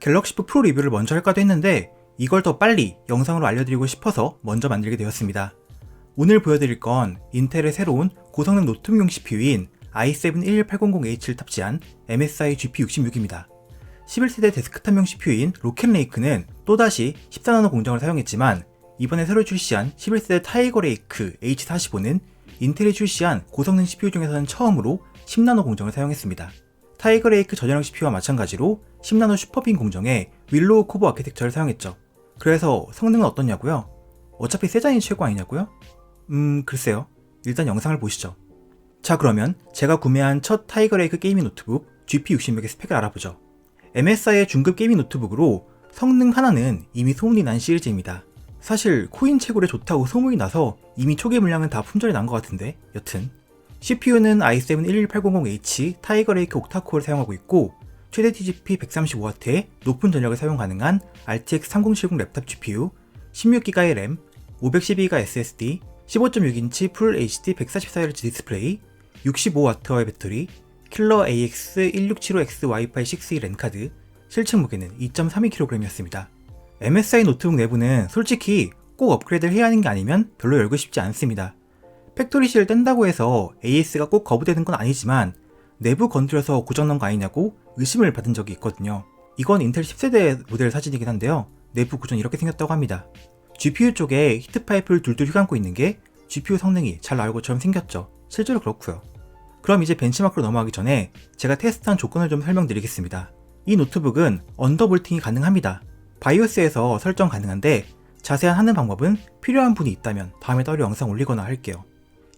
갤럭시 북 프로 리뷰를 먼저 할까도 했는데 이걸 더 빨리 영상으로 알려드리고 싶어서 먼저 만들게 되었습니다. 오늘 보여드릴 건 인텔의 새로운 고성능 노트북용 CPU인 i7-11800H를 탑재한 MSI GP66입니다. 11세대 데스크탑용 CPU인 로켓레이크는 또다시 14나노 공정을 사용했지만 이번에 새로 출시한 11세대 타이거레이크 H45는 인텔이 출시한 고성능 CPU 중에서는 처음으로 10나노 공정을 사용했습니다. 타이거레이크 저전형 CPU와 마찬가지로 10나노 슈퍼빈 공정에 윌로우 코브 아키텍처를 사용했죠. 그래서 성능은 어떻냐고요? 어차피 세잔이 최고 아니냐고요? 글쎄요. 일단 영상을 보시죠. 자, 그러면 제가 구매한 첫 타이거레이크 게이밍 노트북 GP66의 스펙을 알아보죠. MSI의 중급 게이밍 노트북으로 성능 하나는 이미 소문이 난 시리즈입니다. 사실 코인 채굴에 좋다고 소문이 나서 이미 초기 물량은 다 품절이 난 것 같은데 여튼 CPU는 i7-11800H 타이거레이크 옥타코어를 사용하고 있고 최대 TDP 135W의 높은 전력을 사용 가능한 RTX 3070 랩탑 GPU, 16GB의 램, 512GB SSD, 15.6인치 풀 HD 144Hz 디스플레이, 65W의 배터리, 킬러 AX1675X 와이파이 6E 랜카드, 실측 무게는 2.32kg이었습니다. MSI 노트북 내부는 솔직히 꼭 업그레이드를 해야 하는 게 아니면 별로 열고 싶지 않습니다. 팩토리실을 뗀다고 해서 AS가 꼭 거부되는 건 아니지만 내부 건드려서 고장난 거 아니냐고 의심을 받은 적이 있거든요. 이건 인텔 10세대 모델 사진이긴 한데요. 내부 구조는 이렇게 생겼다고 합니다. GPU 쪽에 히트파이프를 둘둘 휘감고 있는 게 GPU 성능이 잘 나올 것처럼 생겼죠. 실제로 그렇고요. 그럼 이제 벤치마크로 넘어가기 전에 제가 테스트한 조건을 좀 설명드리겠습니다. 이 노트북은 언더볼팅이 가능합니다. 바이오스에서 설정 가능한데 자세한 하는 방법은 필요한 분이 있다면 다음에 따로 영상 올리거나 할게요.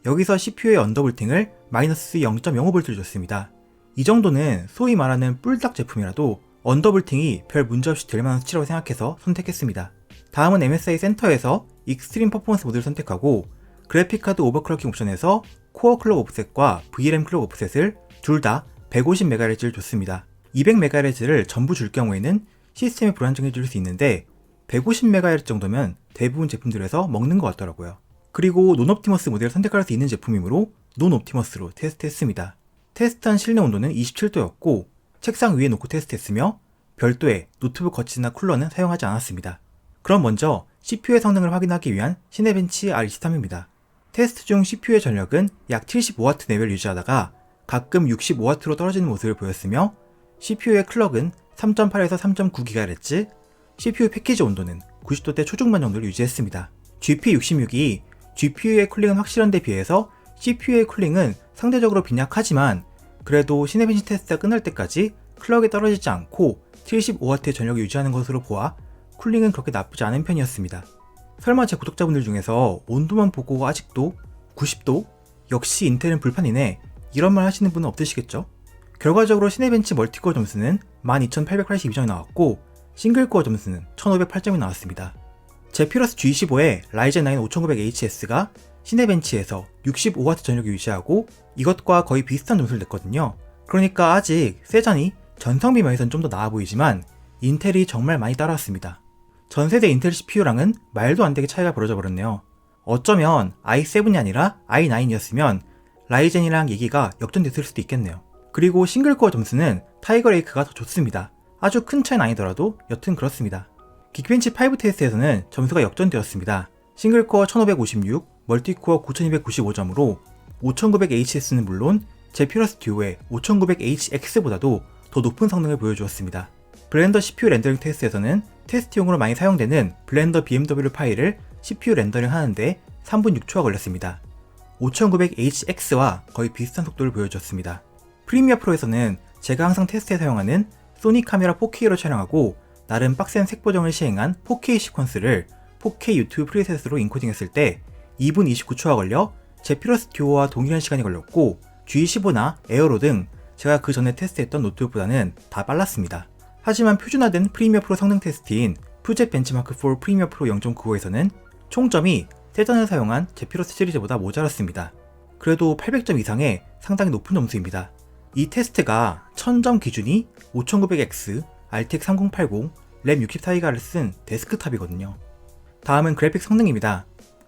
여기서 CPU의 언더볼팅을 마이너스 0.05V를 줬습니다. 이 정도는 소위 말하는 뿔딱 제품이라도 언더볼팅이 별 문제없이 될 만한 수치라고 생각해서 선택했습니다. 다음은 MSI 센터에서 익스트림 퍼포먼스 모드를 선택하고 그래픽카드 오버클럭킹 옵션에서 코어 클럭 오프셋과 VRAM 클럭 오프셋을 둘 다 150MHz를 줬습니다. 200MHz를 전부 줄 경우에는 시스템이 불안정해질 수 있는데 150MHz 정도면 대부분 제품들에서 먹는 것 같더라고요. 그리고 논옵티머스 모델을 선택할 수 있는 제품이므로 논옵티머스로 테스트했습니다. 테스트한 실내 온도는 27도였고 책상 위에 놓고 테스트했으며 별도의 노트북 거치대나 쿨러는 사용하지 않았습니다. 그럼 먼저 CPU의 성능을 확인하기 위한 시네벤치 R23입니다. 테스트 중 CPU의 전력은 약 75W 내외를 유지하다가 가끔 65W로 떨어지는 모습을 보였으며 CPU의 클럭은 3.8에서 3.9GHz, CPU 패키지 온도는 90도대 초중반 정도를 유지했습니다. GP66이 GPU의 쿨링은 확실한 데 비해서 CPU의 쿨링은 상대적으로 빈약하지만 그래도 시네벤치 테스트가 끝날 때까지 클럭이 떨어지지 않고 75W의 전력을 유지하는 것으로 보아 쿨링은 그렇게 나쁘지 않은 편이었습니다. 설마 제 구독자분들 중에서 온도만 보고 아직도 90도? 역시 인텔은 불판이네 이런 말 하시는 분은 없으시겠죠? 결과적으로 시네벤치 멀티코어 점수는 12882점이 나왔고 싱글코어 점수는 1508점이 나왔습니다. 제피러스 G25의 라이젠 9 5900HS가 시네벤치에서 65W 전력을 유지하고 이것과 거의 비슷한 점수를 냈거든요. 그러니까 아직 세잔이 전성비 면에서는 좀 더 나아 보이지만 인텔이 정말 많이 따라왔습니다. 전세대 인텔 CPU랑은 말도 안 되게 차이가 벌어져 버렸네요. 어쩌면 i7이 아니라 i9이었으면 라이젠이랑 얘기가 역전됐을 수도 있겠네요. 그리고 싱글코어 점수는 타이거레이크가 더 좋습니다. 아주 큰 차이는 아니더라도 여튼 그렇습니다. 긱벤치 5 테스트에서는 점수가 역전되었습니다. 싱글코어 1556, 멀티코어 9295점으로 5900HS는 물론 제피러스 듀오의 5900HX보다도 더 높은 성능을 보여주었습니다. 블렌더 CPU 렌더링 테스트에서는 테스트용으로 많이 사용되는 블렌더 BMW 파일을 CPU 렌더링 하는데 3분 6초가 걸렸습니다. 5900HX와 거의 비슷한 속도를 보여주었습니다. 프리미어 프로에서는 제가 항상 테스트에 사용하는 소니 카메라 4K로 촬영하고 나름 빡센 색 보정을 시행한 4K 시퀀스를 4K 유튜브 프리셋으로 인코딩했을 때 2분 29초가 걸려 제피러스 듀오와 동일한 시간이 걸렸고 G15나 에어로 등 제가 그 전에 테스트했던 노트북보다는 다 빨랐습니다. 하지만 표준화된 프리미어 프로 성능 테스트인 퓨젯 벤치마크 4 프리미어 프로 0.95에서는 총점이 세전을 사용한 제피러스 시리즈보다 모자랐습니다. 그래도 800점 이상의 상당히 높은 점수입니다. 이 테스트가 1000점 기준이 5900X, RTX 3080, 램 64GB를 쓴 데스크탑이거든요. 다음은 그래픽 성능입니다.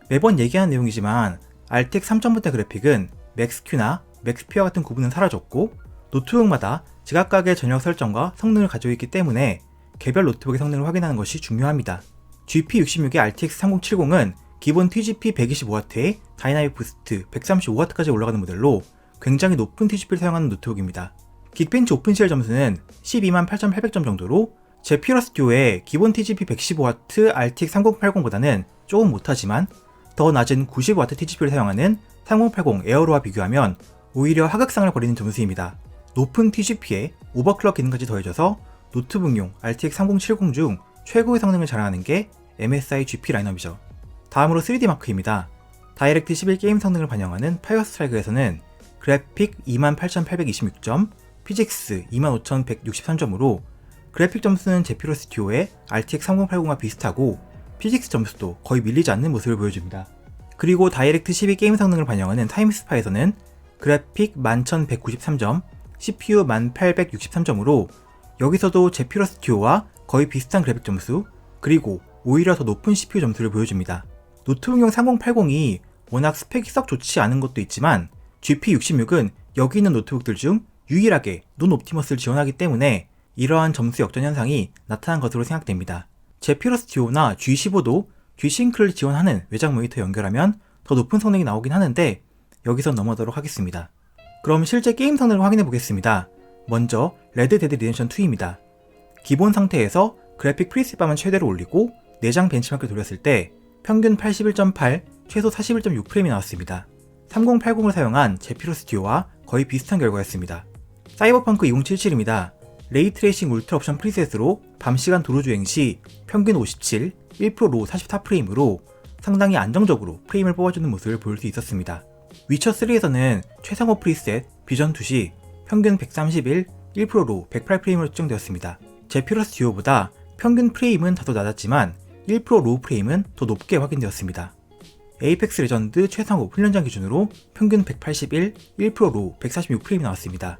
매번 얘기하는 내용이지만 RTX 3000분대 그래픽은 맥스큐나 맥스피어 같은 구분은 사라졌고 노트북마다 제각각의 전력 설정과 성능을 가지고 있기 때문에 개별 노트북의 성능을 확인하는 것이 중요합니다. GP66의 RTX 3070은 기본 TGP 125W에 다이나믹 부스트 135W까지 올라가는 모델로 굉장히 높은 TGP를 사용하는 노트북입니다. 긱벤치 오픈CL 점수는 128,800점 정도로 제피러스 듀오의 기본 TGP 115W RTX 3080보다는 조금 못하지만 더 낮은 90W TGP를 사용하는 3080 에어로와 비교하면 오히려 하극상을 벌이는 점수입니다. 높은 TGP에 오버클럭 기능까지 더해져서 노트북용 RTX 3070 중 최고의 성능을 자랑하는 게 MSI GP 라인업이죠. 다음으로 3D 마크입니다. 다이렉트 11 게임 성능을 반영하는 파이어 스트라이크에서는 그래픽 28,826점, 피직스 25,163점으로 그래픽 점수는 제피러스 듀오의 RTX 3080과 비슷하고 피직스 점수도 거의 밀리지 않는 모습을 보여줍니다. 그리고 다이렉트 12 게임 성능을 반영하는 타임스파에서는 그래픽 11,193점, CPU 1,863점으로 여기서도 제피러스 듀오와 거의 비슷한 그래픽 점수, 그리고 오히려 더 높은 CPU 점수를 보여줍니다. 노트북용 3080이 워낙 스펙이 썩 좋지 않은 것도 있지만 GP66은 여기 있는 노트북들 중 유일하게 논옵티머스를 지원하기 때문에 이러한 점수 역전 현상이 나타난 것으로 생각됩니다. 제피러스 듀오나 G15도 G-Sync를 지원하는 외장 모니터 연결하면 더 높은 성능이 나오긴 하는데 여기서 넘어가도록 하겠습니다. 그럼 실제 게임 성능을 확인해 보겠습니다. 먼저 레드 데드 리뎀션 2입니다. 기본 상태에서 그래픽 프리셋밤은 최대로 올리고 내장 벤치마크를 돌렸을 때 평균 81.8, 최소 41.6프레임이 나왔습니다. 3080을 사용한 제피러스 듀오와 거의 비슷한 결과였습니다. 사이버펑크 2077입니다. 레이트레이싱 울트라 옵션 프리셋으로 밤시간 도로주행 시 평균 57, 1% 로우 44프레임으로 상당히 안정적으로 프레임을 뽑아주는 모습을 볼 수 있었습니다. 위쳐3에서는 최상호 프리셋 비전2 시 평균 131, 1% 로우 108프레임으로 측정되었습니다. 제피러스 듀오보다 평균 프레임은 다소 낮았지만 1% 로우 프레임은 더 높게 확인되었습니다. 에이펙스 레전드 최상호 훈련장 기준으로 평균 181, 1% 로우 146프레임이 나왔습니다.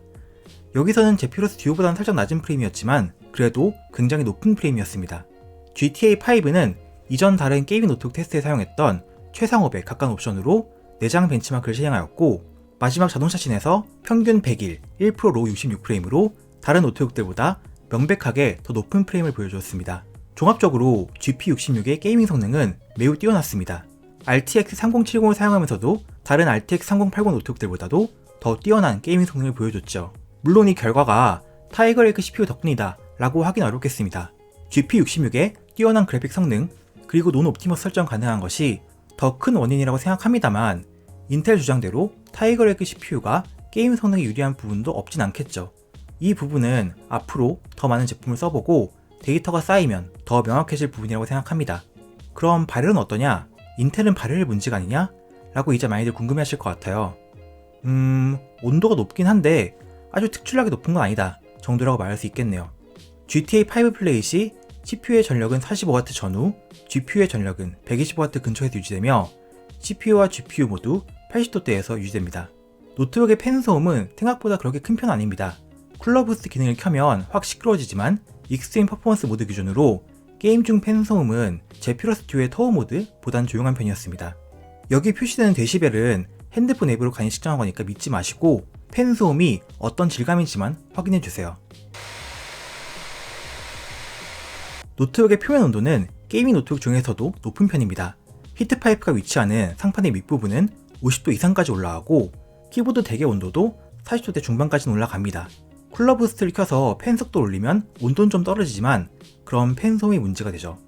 여기서는 제피러스 듀오보다는 살짝 낮은 프레임이었지만 그래도 굉장히 높은 프레임이었습니다. GTA5는 이전 다른 게이밍 노트북 테스트에 사용했던 최상업에 가까운 옵션으로 내장 벤치마크를 실행하였고 마지막 자동샷신에서 평균 101, 1% 로우 66프레임으로 다른 노트북들보다 명백하게 더 높은 프레임을 보여주었습니다. 종합적으로 GP66의 게이밍 성능은 매우 뛰어났습니다. RTX 3070을 사용하면서도 다른 RTX 3080 노트북들보다도 더 뛰어난 게이밍 성능을 보여줬죠. 물론 이 결과가 타이거레이크 CPU 덕분이다 라고 하긴 어렵겠습니다. GP66의 뛰어난 그래픽 성능 그리고 논옵티머스 설정 가능한 것이 더 큰 원인이라고 생각합니다만 인텔 주장대로 타이거레이크 CPU가 게임 성능에 유리한 부분도 없진 않겠죠. 이 부분은 앞으로 더 많은 제품을 써보고 데이터가 쌓이면 더 명확해질 부분이라고 생각합니다. 그럼 발열은 어떠냐? 인텔은 발열 문제가 아니냐? 라고 이제 많이들 궁금해하실 것 같아요. 온도가 높긴 한데 아주 특출나게 높은 건 아니다 정도라고 말할 수 있겠네요. GTA5 플레이 시 CPU의 전력은 45W 전후, GPU의 전력은 120W 근처에서 유지되며 CPU와 GPU 모두 80도대에서 유지됩니다. 노트북의 팬 소음은 생각보다 그렇게 큰 편 아닙니다. 쿨러 부스트 기능을 켜면 확 시끄러워지지만 익스트림 퍼포먼스 모드 기준으로 게임 중 팬 소음은 제피러스 듀오의 터보 모드 보단 조용한 편이었습니다. 여기 표시되는 데시벨은 핸드폰 앱으로 간이 측정한 거니까 믿지 마시고 팬 소음이 어떤 질감인지만 확인해주세요. 노트북의 표면 온도는 게이밍 노트북 중에서도 높은 편입니다. 히트파이프가 위치하는 상판의 밑부분은 50도 이상까지 올라가고 키보드 대개 온도도 40도대 중반까지는 올라갑니다. 쿨러 부스트를 켜서 팬 속도를 올리면 온도는 좀 떨어지지만 그럼 팬 소음이 문제가 되죠.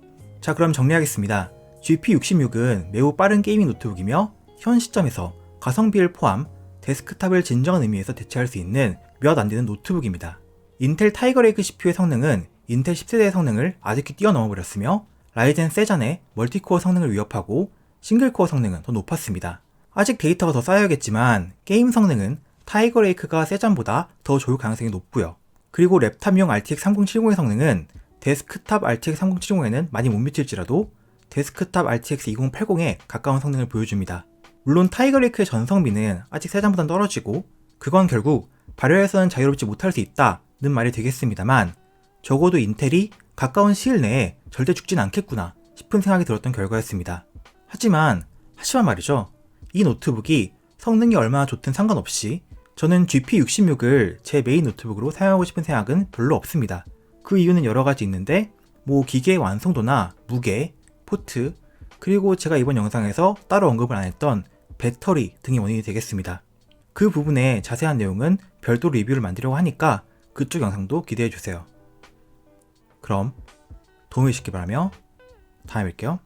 자, 그럼 정리하겠습니다. GP66은 매우 빠른 게이밍 노트북이며 현 시점에서 가성비를 포함 데스크탑을 진정한 의미에서 대체할 수 있는 몇 안 되는 노트북입니다. 인텔 타이거레이크 CPU의 성능은 인텔 10세대의 성능을 아득히 뛰어넘어 버렸으며 라이젠 세잔의 멀티코어 성능을 위협하고 싱글코어 성능은 더 높았습니다. 아직 데이터가 더 쌓여야겠지만 게임 성능은 타이거레이크가 세잔보다 더 좋을 가능성이 높고요. 그리고 랩탑용 RTX 3070의 성능은 데스크탑 RTX 3070에는 많이 못 미칠지라도 데스크탑 RTX 2080에 가까운 성능을 보여줍니다. 물론 타이거레이크의 전성비는 아직 세잔보단 떨어지고 그건 결국 발열에서는 자유롭지 못할 수 있다는 말이 되겠습니다만 적어도 인텔이 가까운 시일 내에 절대 죽진 않겠구나 싶은 생각이 들었던 결과였습니다. 하지만 말이죠. 이 노트북이 성능이 얼마나 좋든 상관없이 저는 GP66을 제 메인 노트북으로 사용하고 싶은 생각은 별로 없습니다. 그 이유는 여러 가지 있는데 뭐 기계의 완성도나 무게, 포트, 그리고 제가 이번 영상에서 따로 언급을 안 했던 배터리 등이 원인이 되겠습니다. 그 부분에 자세한 내용은 별도로 리뷰를 만들려고 하니까 그쪽 영상도 기대해주세요. 그럼 도움이 되시기 바라며 다음에 뵐게요.